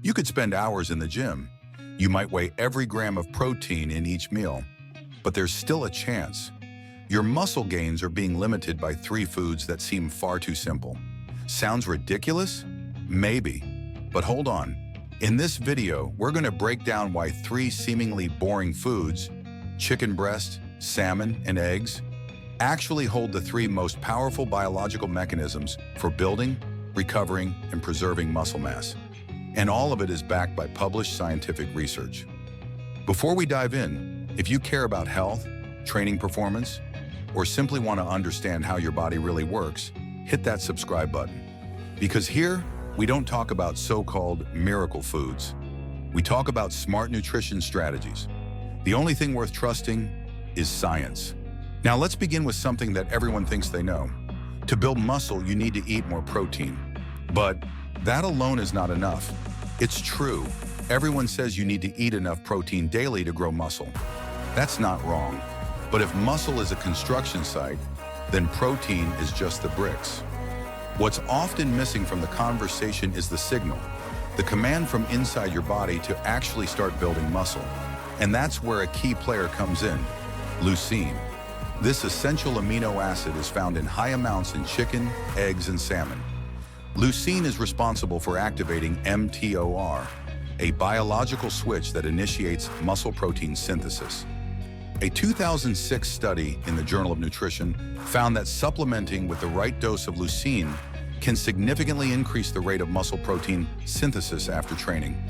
You could spend hours in the gym. You might weigh every gram of protein in each meal, but there's still a chance. Your muscle gains are being limited by 3 foods that seem far too simple. Sounds ridiculous? Maybe. But hold on. In this video, we're going to break down why 3 seemingly boring foods, chicken breast, salmon, and eggs, actually hold the 3 most powerful biological mechanisms for building, recovering, and preserving muscle mass. And all of it is backed by published scientific research. Before we dive in, if you care about health, training performance, or simply want to understand how your body really works, hit that subscribe button. Because here, we don't talk about so-called miracle foods. We talk about smart nutrition strategies. The only thing worth trusting is science. Now let's begin with something that everyone thinks they know. To build muscle, you need to eat more protein. But that alone is not enough. It's true. Everyone says you need to eat enough protein daily to grow muscle. That's not wrong. But if muscle is a construction site, then protein is just the bricks. What's often missing from the conversation is the signal, the command from inside your body to actually start building muscle. And that's where a key player comes in, leucine. This essential amino acid is found in high amounts in chicken, eggs, and salmon. Leucine is responsible for activating mTOR, a biological switch that initiates muscle protein synthesis. A 2006 study in the Journal of Nutrition found that supplementing with the right dose of leucine can significantly increase the rate of muscle protein synthesis after training.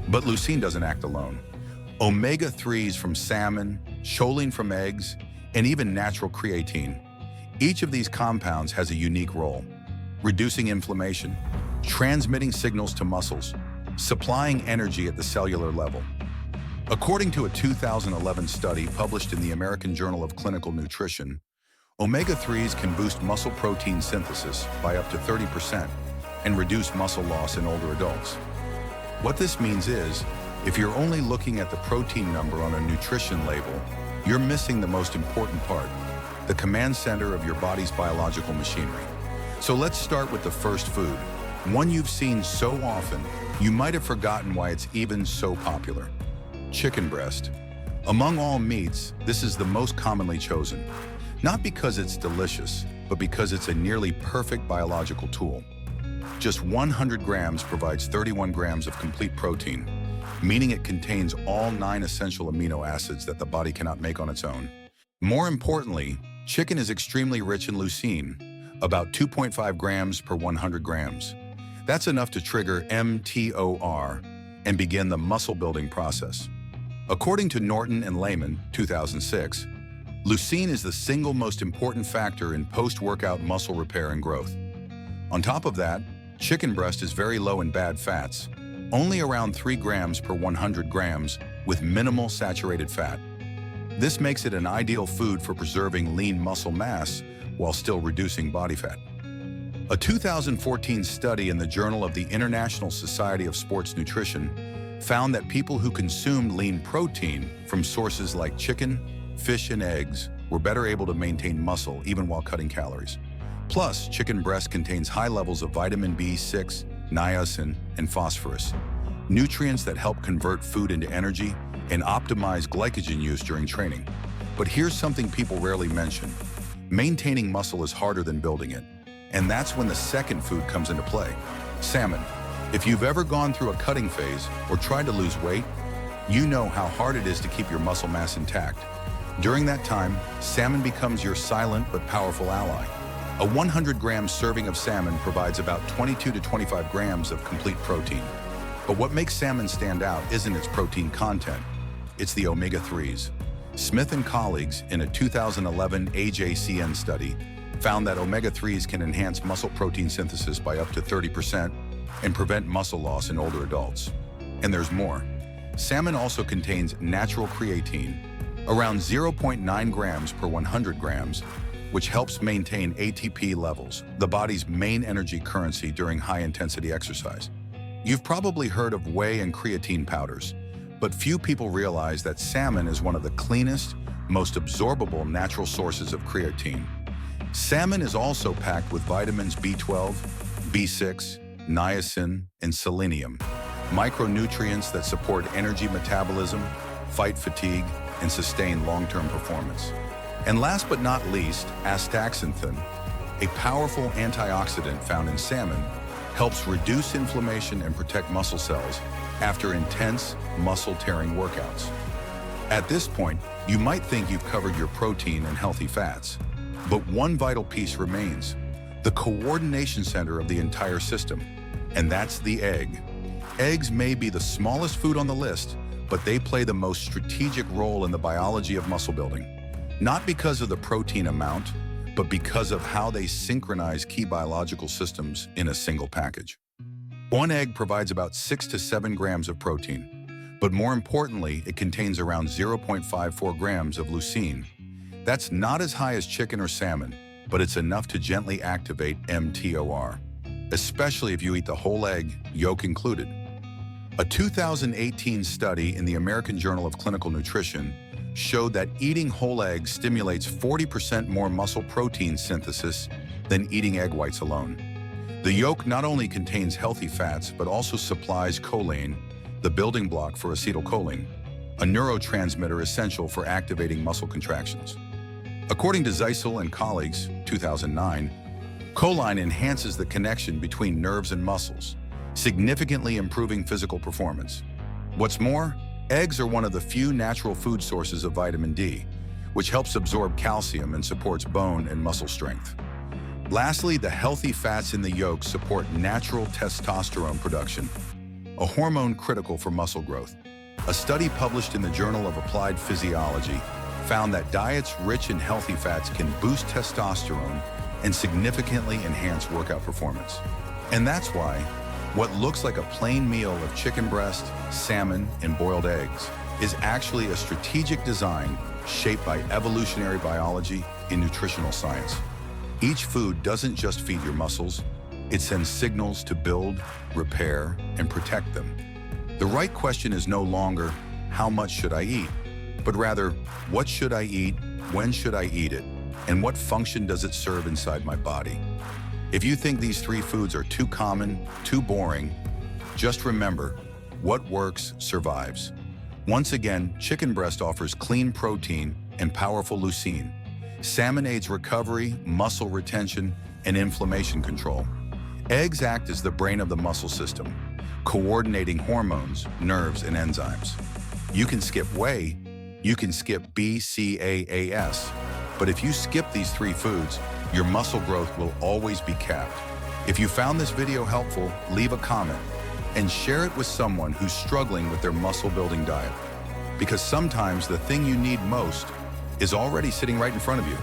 But leucine doesn't act alone. Omega-3s from salmon, choline from eggs, and even natural creatine. Each of these compounds has a unique role: reducing inflammation, transmitting signals to muscles, supplying energy at the cellular level. According to a 2011 study published in the American Journal of Clinical Nutrition, omega-3s can boost muscle protein synthesis by up to 30% and reduce muscle loss in older adults. What this means is, if you're only looking at the protein number on a nutrition label, you're missing the most important part, the command center of your body's biological machinery. So let's start with the first food, one you've seen so often, you might have forgotten why it's even so popular. Chicken breast. Among all meats, this is the most commonly chosen. Not because it's delicious, but because it's a nearly perfect biological tool. Just 100 grams provides 31 grams of complete protein, meaning it contains all 9 essential amino acids that the body cannot make on its own. More importantly, chicken is extremely rich in leucine, about 2.5 grams per 100 grams. That's enough to trigger mTOR and begin the muscle-building process. According to Norton and Lehman, 2006, leucine is the single most important factor in post-workout muscle repair and growth. On top of that, chicken breast is very low in bad fats, only around 3 grams per 100 grams with minimal saturated fat. This makes it an ideal food for preserving lean muscle mass while still reducing body fat. A 2014 study in the Journal of the International Society of Sports Nutrition found that people who consumed lean protein from sources like chicken, fish, and eggs were better able to maintain muscle even while cutting calories. Plus, chicken breast contains high levels of vitamin B6, niacin, and phosphorus, nutrients that help convert food into energy and optimize glycogen use during training. But here's something people rarely mention. Maintaining muscle is harder than building it. And that's when the second food comes into play, salmon. If you've ever gone through a cutting phase or tried to lose weight, you know how hard it is to keep your muscle mass intact. During that time, salmon becomes your silent but powerful ally. A 100-gram serving of salmon provides about 22 to 25 grams of complete protein. But what makes salmon stand out isn't its protein content, it's the omega-3s. Smith and colleagues in a 2011 AJCN study found that omega-3s can enhance muscle protein synthesis by up to 30% and prevent muscle loss in older adults. And there's more. Salmon also contains natural creatine, around 0.9 grams per 100 grams, which helps maintain ATP levels, the body's main energy currency during high-intensity exercise. You've probably heard of whey and creatine powders, but few people realize that salmon is one of the cleanest, most absorbable natural sources of creatine. Salmon is also packed with vitamins B12, B6, niacin, and selenium. micronutrients that support energy metabolism, fight fatigue, and sustain long-term performance. And last but not least, astaxanthin, a powerful antioxidant found in salmon, helps reduce inflammation and protect muscle cells after intense muscle-tearing workouts. At this point, you might think you've covered your protein and healthy fats, but one vital piece remains, the coordination center of the entire system, and that's the egg. Eggs may be the smallest food on the list, but they play the most strategic role in the biology of muscle building. Not because of the protein amount, but because of how they synchronize key biological systems in a single package. One egg provides about 6 to 7 grams of protein, but more importantly, it contains around 0.54 grams of leucine. That's not as high as chicken or salmon, but it's enough to gently activate mTOR, especially if you eat the whole egg, yolk included. A 2018 study in the American Journal of Clinical Nutrition showed that eating whole eggs stimulates 40% more muscle protein synthesis than eating egg whites alone. The yolk not only contains healthy fats, but also supplies choline, the building block for acetylcholine, a neurotransmitter essential for activating muscle contractions. According to Zeisel and colleagues, 2009, choline enhances the connection between nerves and muscles, significantly improving physical performance. What's more, eggs are one of the few natural food sources of vitamin D, which helps absorb calcium and supports bone and muscle strength. Lastly, the healthy fats in the yolk support natural testosterone production, a hormone critical for muscle growth. A study published in the Journal of Applied Physiology found that diets rich in healthy fats can boost testosterone and significantly enhance workout performance. And that's why what looks like a plain meal of chicken breast, salmon, and boiled eggs is actually a strategic design shaped by evolutionary biology and nutritional science. Each food doesn't just feed your muscles, it sends signals to build, repair, and protect them. The right question is no longer, how much should I eat? But rather, what should I eat, when should I eat it, and what function does it serve inside my body? If you think these 3 foods are too common, too boring, just remember, what works survives. Once again, chicken breast offers clean protein and powerful leucine. Salmon aids recovery, muscle retention, and inflammation control. Eggs act as the brain of the muscle system, coordinating hormones, nerves, and enzymes. You can skip whey, you can skip BCAAs, but if you skip these 3 foods, your muscle growth will always be capped. If you found this video helpful, leave a comment and share it with someone who's struggling with their muscle building diet. Because sometimes the thing you need most is already sitting right in front of you.